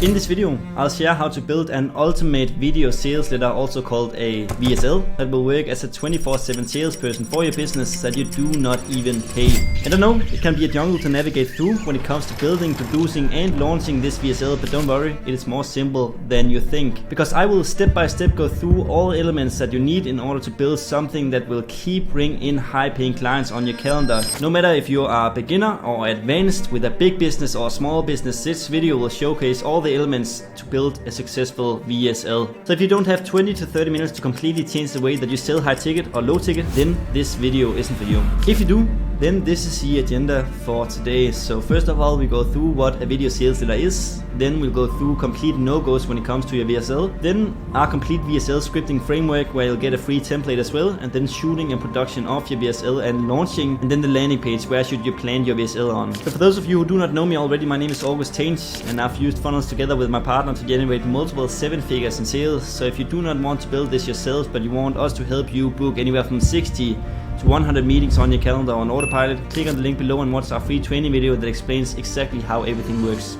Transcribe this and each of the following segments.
In this video, I'll share how to build an ultimate video sales letter, also called a VSL, that will work as a 24/7 salesperson for your business that you do not even pay. And I know it can be a jungle to navigate through when it comes to building, producing and launching this VSL, but don't worry, it is more simple than you think. Because I will step by step go through all elements that you need in order to build something that will keep bringing in high paying clients on your calendar. No matter if you are a beginner or advanced with a big business or a small business, this video will showcase all the elements to build a successful VSL. So if you don't have 20 to 30 minutes to completely change the way that you sell high ticket or low ticket, then this video isn't for you. If you do, then this is the agenda for today. So first of all, we go through what a video sales letter is. Then we'll go through complete no-goes when it comes to your VSL. Then our complete VSL scripting framework, where you'll get a free template as well. And then shooting and production of your VSL and launching. And then the landing page, where should you plan your VSL on. So for those of you who do not know me already, my name is August Tange, and I've used funnels together with my partner to generate multiple 7 figures in sales. So if you do not want to build this yourself, but you want us to help you book anywhere from 60 to 100 meetings on your calendar on autopilot, click on the link below and watch our free training video that explains exactly how everything works.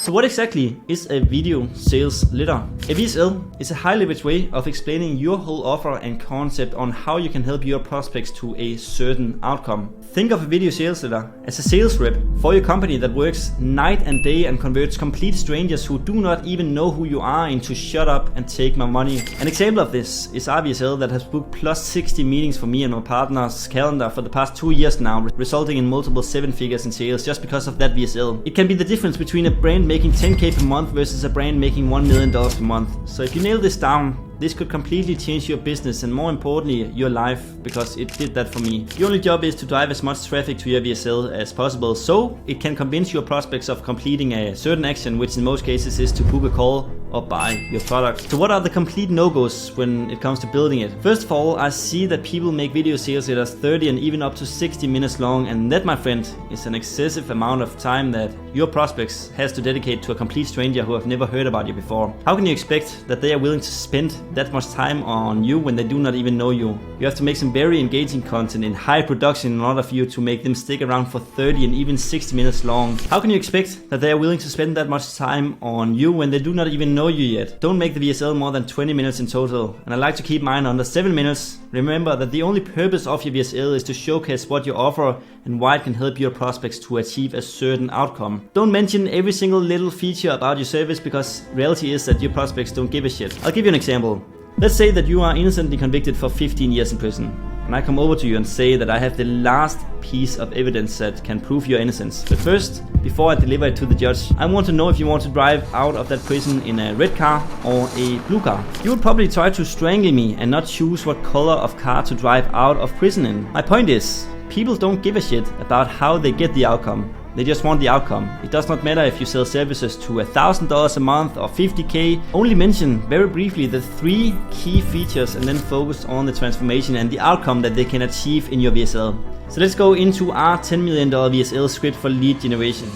So what exactly is a video sales letter? A VSL is a high leverage way of explaining your whole offer and concept on how you can help your prospects to a certain outcome. Think of a video sales letter as a sales rep for your company that works night and day and converts complete strangers who do not even know who you are into shut up and take my money. An example of this is our VSL that has booked plus 60 meetings for me and my partner's calendar for the past 2 years now, resulting in multiple 7 figures in sales just because of that VSL. It can be the difference between a brand making 10K per month versus a brand making $1 million per month. So if you nail this down, this could completely change your business and more importantly, your life, because it did that for me. Your only job is to drive as much traffic to your VSL as possible, so it can convince your prospects of completing a certain action, which in most cases is to book a call or buy your product. So what are the complete no-goes when it comes to building it? First of all, I see that people make video sales letters 30 and even up to 60 minutes long, and that, my friend, is an excessive amount of time that your prospects has to dedicate to a complete stranger who have never heard about you before. How can you expect that they are willing to spend that much time on you when they do not even know you? You have to make some very engaging content in high production in order for you to make them stick around for 30 and even 60 minutes long. How can you expect that they are willing to spend that much time on you when they do not even know you yet? Don't make the VSL more than 20 minutes in total, and I like to keep mine under 7 minutes. Remember that the only purpose of your VSL is to showcase what you offer and why it can help your prospects to achieve a certain outcome. Don't mention every single little feature about your service, because reality is that your prospects don't give a shit. I'll give you an example. Let's say that you are innocently convicted for 15 years in prison, and I come over to you and say that I have the last piece of evidence that can prove your innocence. But first, before I deliver it to the judge, I want to know if you want to drive out of that prison in a red car or a blue car. You would probably try to strangle me and not choose what color of car to drive out of prison in. My point is, people don't give a shit about how they get the outcome. They just want the outcome. It does not matter if you sell services to $1,000 a month or 50K. Only mention very briefly the 3 key features and then focus on the transformation and the outcome that they can achieve in your VSL. So let's go into our $10 million VSL script for lead generation.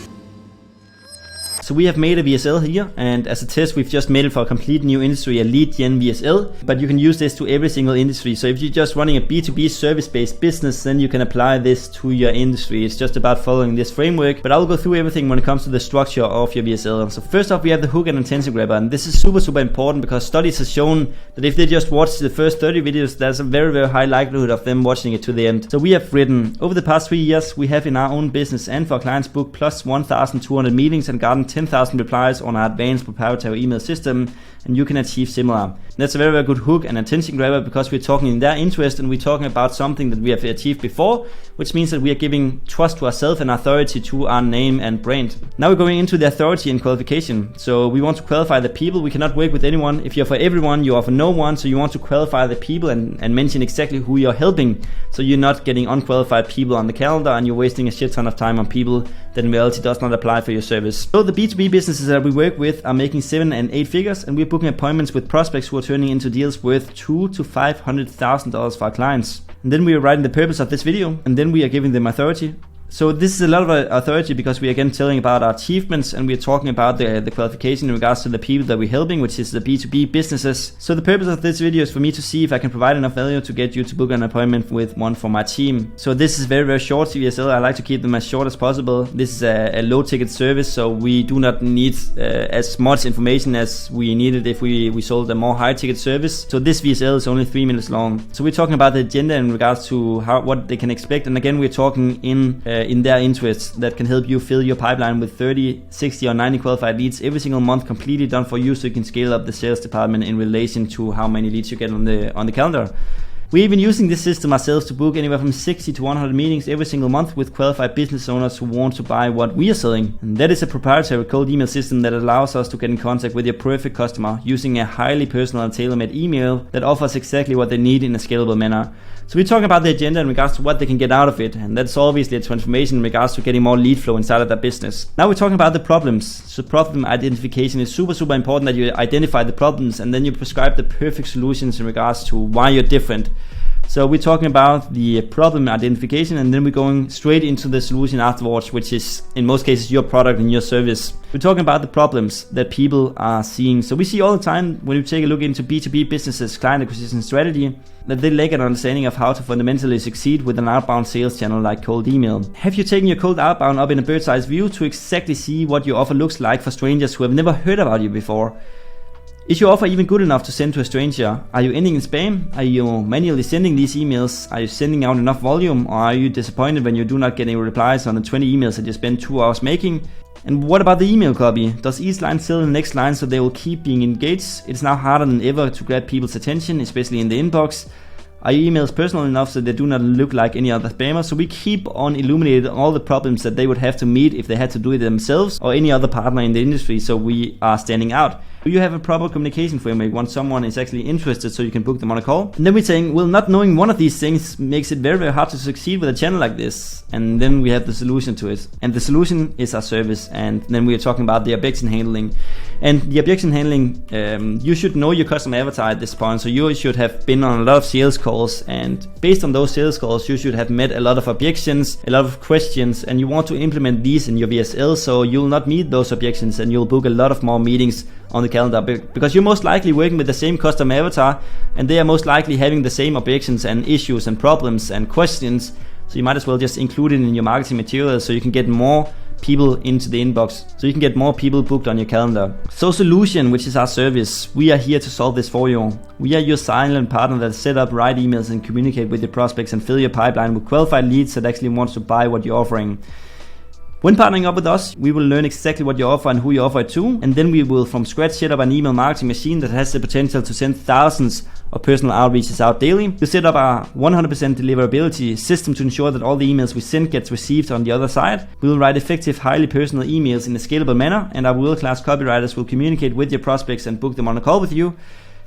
So we have made a VSL here, and as a test we've just made it for a complete new industry, a lead gen VSL, but you can use this to every single industry. So if you're just running a B2B service-based business, then you can apply this to your industry. It's just about following this framework, but I'll go through everything when it comes to the structure of your VSL. So first off, we have the hook and intention grabber, and this is super important because studies have shown that if they just watch the first 30 videos, there's a very high likelihood of them watching it to the end. So we have written, over the past 3 years, we have in our own business and for our clients booked plus 1,200 meetings and gotten 10,000 replies on our advanced proprietary email system, and you can achieve similar. That's a very good hook and attention grabber because we're talking in their interest and we're talking about something that we have achieved before, which means that we are giving trust to ourselves and authority to our name and brand. Now we're going into the authority and qualification. So we want to qualify the people. We cannot work with anyone. If you're for everyone, you are for no one. So you want to qualify the people and mention exactly who you're helping. So you're not getting unqualified people on the calendar and you're wasting a shit ton of time on people that in reality does not apply for your service. So the B2B businesses that we work with are making 7 and 8 figures, and we're booking appointments with prospects who are turning into deals worth $200,000 to $500,000 for our clients. And then we are writing the purpose of this video, and then we are giving them authority. So this is a lot of authority because we are again telling about our achievements, and we are talking about the qualification in regards to the people that we're helping, which is the B2B businesses. So the purpose of this video is for me to see if I can provide enough value to get you to book an appointment with one from my team. So this is very, very short VSL. I like to keep them as short as possible. This is a low ticket service, so we do not need as much information as we needed if we sold a more high ticket service. So this VSL is only 3 minutes long. So we're talking about the agenda in regards to what they can expect, and again we're talking in their interests that can help you fill your pipeline with 30, 60 or 90 qualified leads every single month, completely done for you, so you can scale up the sales department in relation to how many leads you get on the calendar. We're even using this system ourselves to book anywhere from 60 to 100 meetings every single month with qualified business owners who want to buy what we are selling. And that is a proprietary cold email system that allows us to get in contact with your perfect customer using a highly personal and tailor-made email that offers exactly what they need in a scalable manner. So we're talking about the agenda in regards to what they can get out of it, and that's obviously a transformation in regards to getting more lead flow inside of their business. Now we're talking about the problems. So problem identification is super, super important, that you identify the problems and then you prescribe the perfect solutions in regards to why you're different. So we're talking about the problem identification, and then we're going straight into the solution afterwards, which is in most cases your product and your service. We're talking about the problems that people are seeing. So we see all the time when you take a look into B2B businesses, client acquisition strategy, that they lack an understanding of how to fundamentally succeed with an outbound sales channel like cold email. Have you taken your cold outbound up in a bird's eye view to exactly see what your offer looks like for strangers who have never heard about you before? Is your offer even good enough to send to a stranger? Are you ending in spam? Are you manually sending these emails? Are you sending out enough volume? Or are you disappointed when you do not get any replies on the 20 emails that you spent 2 hours making? And what about the email copy? Does each line sell the next line so they will keep being engaged? It's now harder than ever to grab people's attention, especially in the inbox. Are your emails personal enough so they do not look like any other spammer? So we keep on illuminating all the problems that they would have to meet if they had to do it themselves or any other partner in the industry, so we are standing out. Do you have a proper communication framework once someone is actually interested so you can book them on a call? And then we're saying, well, not knowing one of these things makes it very, very hard to succeed with a channel like this. And then we have the solution to it. And the solution is our service. And then we are talking about the objection handling. And the objection handling, you should know your customer avatar at this point. So you should have been on a lot of sales calls. And based on those sales calls, you should have met a lot of objections, a lot of questions. And you want to implement these in your VSL so you'll not meet those objections and you'll book a lot of more meetings on the calendar, because you're most likely working with the same customer avatar and they are most likely having the same objections and issues and problems and questions. So you might as well just include it in your marketing materials so you can get more people into the inbox, so you can get more people booked on your calendar. So solution, which is our service, we are here to solve this for you. We are your silent partner that set up right emails and communicate with your prospects and fill your pipeline with qualified leads that actually wants to buy what you're offering. When partnering up with us, we will learn exactly what you offer and who you offer it to, and then we will from scratch set up an email marketing machine that has the potential to send thousands of personal outreaches out daily. We set up our 100% deliverability system to ensure that all the emails we send gets received on the other side. We will write effective, highly personal emails in a scalable manner, and our world-class copywriters will communicate with your prospects and book them on a call with you.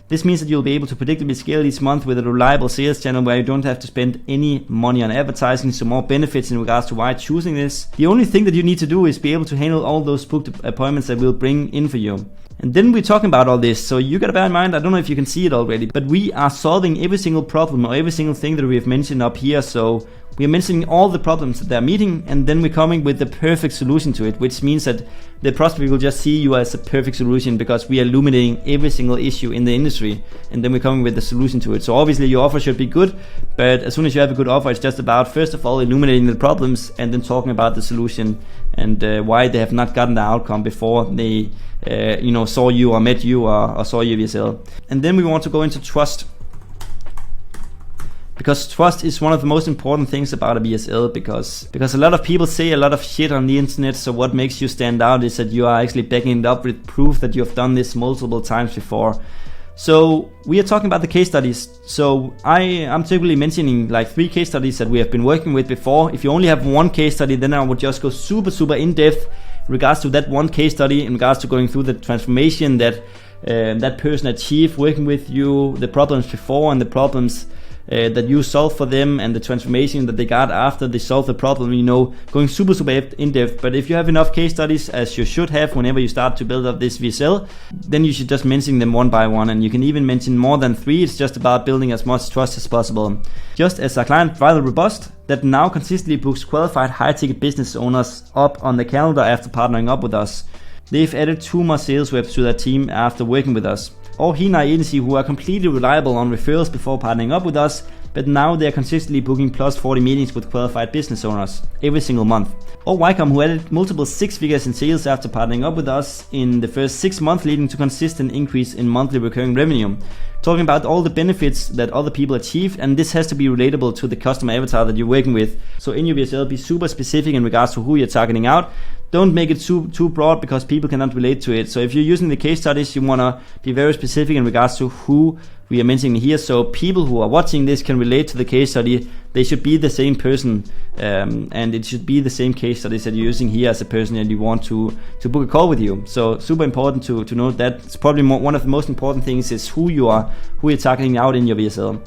This means that you'll be able to predictably scale each month with a reliable sales channel where you don't have to spend any money on advertising, so more benefits in regards to why choosing this. The only thing that you need to do is be able to handle all those booked appointments that we'll bring in for you. And then we're talking about all this, so you gotta bear in mind, I don't know if you can see it already, but we are solving every single problem or every single thing that we have mentioned up here. So we are mentioning all the problems that they're meeting, and then we're coming with the perfect solution to it, which means that the prospect will just see you as a perfect solution because we are illuminating every single issue in the industry, and then we're coming with the solution to it. So obviously your offer should be good, but as soon as you have a good offer, it's just about, first of all, illuminating the problems and then talking about the solution and why they have not gotten the outcome before they saw you or met you or saw your VSL. And then we want to go into trust. Because trust is one of the most important things about a VSL, because a lot of people say a lot of shit on the internet. So what makes you stand out is that you are actually backing it up with proof that you have done this multiple times before. So we are talking about the case studies. So I'm typically mentioning like 3 case studies that we have been working with before. If you only have 1 case study, then I would just go super in depth in regards to that 1 case study, in regards to going through the transformation that that person achieved working with you, the problems before and the problems that you solve for them and the transformation that they got after they solve the problem, you know, going super in depth. But if you have enough case studies, as you should have whenever you start to build up this VSL, then you should just mention them one by one, and you can even mention more than 3. It's just about building as much trust as possible. Just as a client, Vital Robust, that now consistently books qualified high-ticket business owners up on the calendar after partnering up with us. They've added 2 more sales reps to their team after working with us. Or Hina Agency, who are completely reliable on referrals before partnering up with us, but now they're consistently booking plus 40 meetings with qualified business owners every single month. Or Wycom, who added multiple 6 figures in sales after partnering up with us in the first 6 months, leading to consistent increase in monthly recurring revenue. Talking about all the benefits that other people achieved, and this has to be relatable to the customer avatar that you're working with. So in your VSL, be super specific in regards to who you're targeting out. Don't make it too broad because people cannot relate to it. So if you're using the case studies, you want to be very specific in regards to who we are mentioning here. So people who are watching this can relate to the case study. They should be the same person, and it should be the same case studies that you're using here as a person and you want to book a call with you. So super important to note that. It's probably one of the most important things is who you're targeting out in your VSL.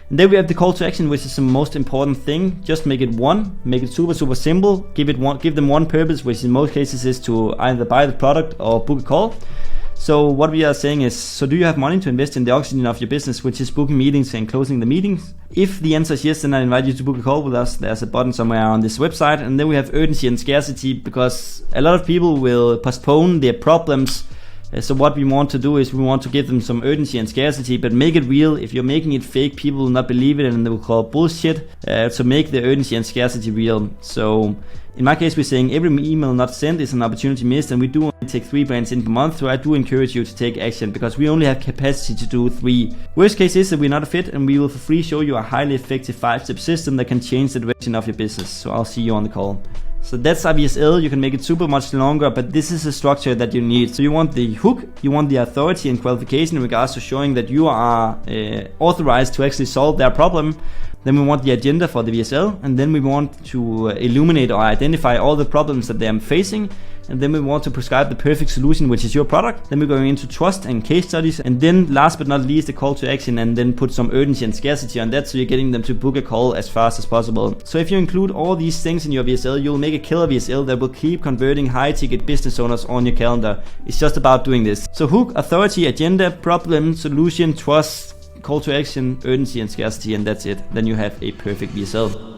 And then we have the call to action, which is the most important thing. Just make it one, make it super simple. Give them one purpose, which in most cases is to either buy the product or book a call. So what we are saying is, so do you have money to invest in the oxygen of your business, which is booking meetings and closing the meetings? If the answer is yes, then I invite you to book a call with us. There's a button somewhere on this website. And then we have urgency and scarcity, because a lot of people will postpone their problems. So what we want to do is we want to give them some urgency and scarcity, but make it real. If you're making it fake, people will not believe it and they will call it bullshit. So make the urgency and scarcity real. So in my case, we're saying every email not sent is an opportunity missed, and we do only take 3 brands in per month. So I do encourage you to take action because we only have capacity to do 3. Worst case is that we're not a fit, and we will for free show you a highly effective 5-step system that can change the direction of your business. So I'll see you on the call. So that's a VSL. You can make it super much longer, but this is a structure that you need. So you want the hook, you want the authority and qualification in regards to showing that you are authorized to actually solve their problem. Then we want the agenda for the VSL, and then we want to illuminate or identify all the problems that they are facing. And then we want to prescribe the perfect solution, which is your product. Then we're going into trust and case studies. And then last but not least, the call to action, and then put some urgency and scarcity on that, so you're getting them to book a call as fast as possible. So if you include all these things in your VSL, you'll make a killer VSL that will keep converting high ticket business owners on your calendar. It's just about doing this. So hook, authority, agenda, problem, solution, trust, call to action, urgency and scarcity, and that's it. Then you have a perfect VSL.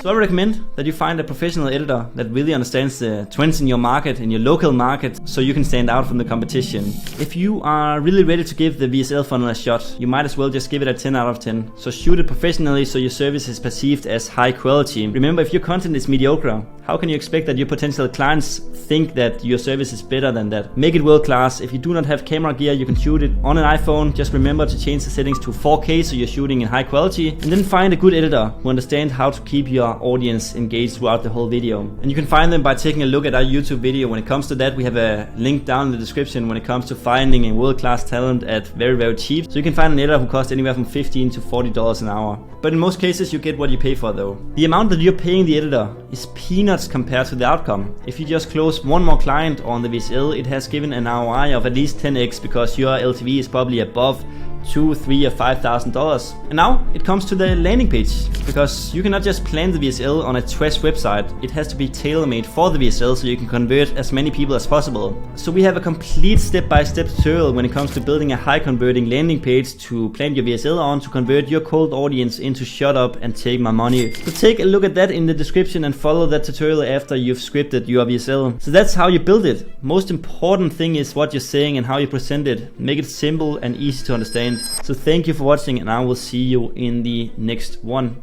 So I recommend that you find a professional editor that really understands the trends in your market, in your local market, so you can stand out from the competition. If you are really ready to give the VSL funnel a shot, you might as well just give it a 10 out of 10. So shoot it professionally so your service is perceived as high quality. Remember, if your content is mediocre, how can you expect that your potential clients think that your service is better than that? Make it world class. If you do not have camera gear, you can shoot it on an iPhone. Just remember to change the settings to 4K so you're shooting in high quality. And then find a good editor who understands how to keep your audience engaged throughout the whole video. And you can find them by taking a look at our YouTube video. When it comes to that, we have a link down in the description when it comes to finding a world-class talent at very cheap. So you can find an editor who costs anywhere from $15 to $40 an hour. But in most cases, you get what you pay for though. The amount that you're paying the editor is peanuts compared to the outcome. If you just close one more client on the VSL, it has given an ROI of at least 10x, because your LTV is probably above $2,000, $3,000 or $5,000. And now it comes to the landing page, because you cannot just plan the VSL on a trash website. It has to be tailor-made for the VSL so you can convert as many people as possible. So we have a complete step-by-step tutorial when it comes to building a high converting landing page to plan your VSL on, to convert your cold audience into shut up and take my money. So take a look at that in the description and follow that tutorial after you've scripted your VSL. So that's how you build it. Most important thing is what you're saying and how you present it. Make it simple and easy to understand. So thank you for watching, and I will see you in the next one.